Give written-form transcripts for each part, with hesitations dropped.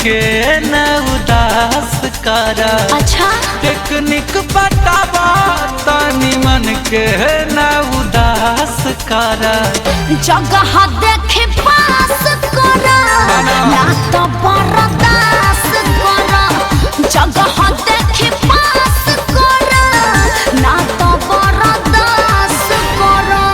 के न उदास करा। अच्छा टेक्निक बतावा तनी मन के न उदास करा। जगह देखे पास करा ना तो बर्दाश्त करा। जगह देखे पास करा ना तो बर्दाश्त करा।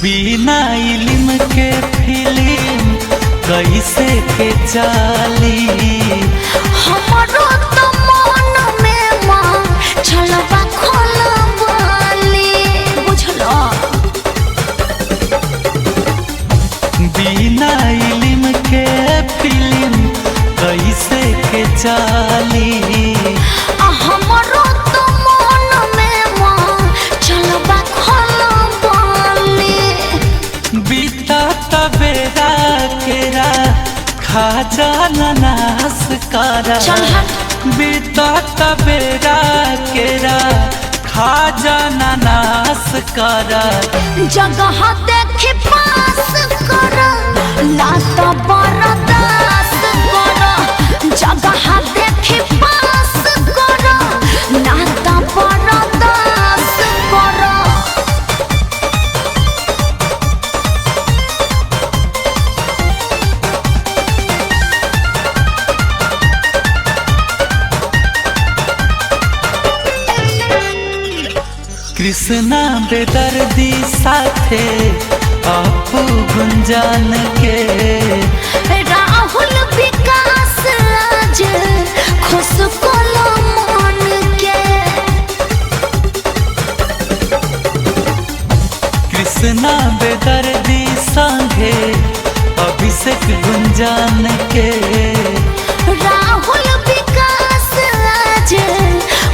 बिना इल्म के फिल्म कैसे के चाली। हमारो तो मन में माँ छलवा खोलवाली बुझलो। बिना इल्म के फिल्म कैसे के चाली। हमारो तो मन में माँ छलवा बीता तबेरा केरा खाजा नास करा। बीता तबेरा केरा खाजा नास करा। जगह देखे पास करा ना तो बर्दाश्त करा। जगह देखे पास करा ना तो बर्दाश्त करा। कृष्णा बेदर्दी साथे आपू गुंजान के। राहुल विकास आज खुश कोलो मन के। कृष्णा बेदर्दी संगे अभिषेक गुंजान के। राहुल विकास आज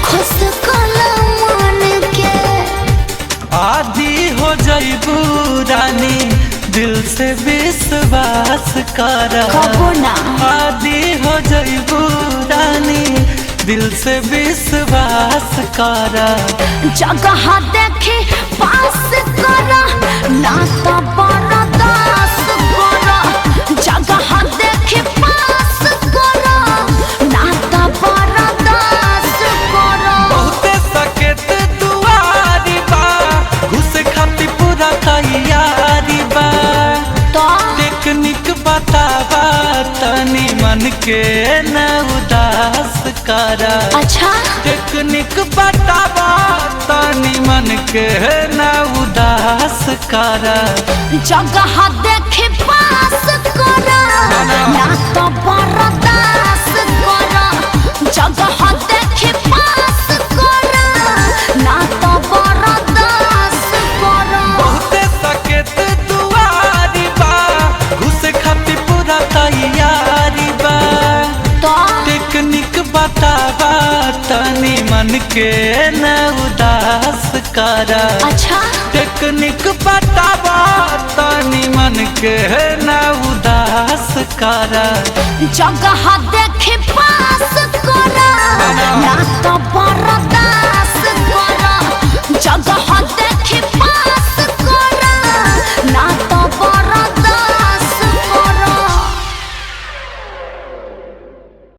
खुश कोलो मन के। आदि हो जाइबू रानी दिल से विश्वास करा। कबो ना आदि हो जाइबू रानी दिल से विश्वास करा। जगह देखे पास करा ना तो बर्दाश्त करा। जगह देखे पास करा ना तो बर्दाश्त करा। बहुते सकेत दुआरी बा घुस खाती पूरा तैयारी बा। तो टेक्निक बतावा तनी मन के न उदास करा। अच्छा टेक्निक बतावा तनी मन के न उदास करा। जगह देखे पास करा ना तो बर्दाश्त करा। जगह देखे पास करा ना तो बर्दाश्त करा। बहुते सकेत दुआरी बा घुस खाती पूरा तैयारी बा। तो टेक्निक बतावा तनी मन के न उदास करा। अच्छा टेक्निक बतावा तनी मन के न उदास करा। जगह देखे पास करा ना तो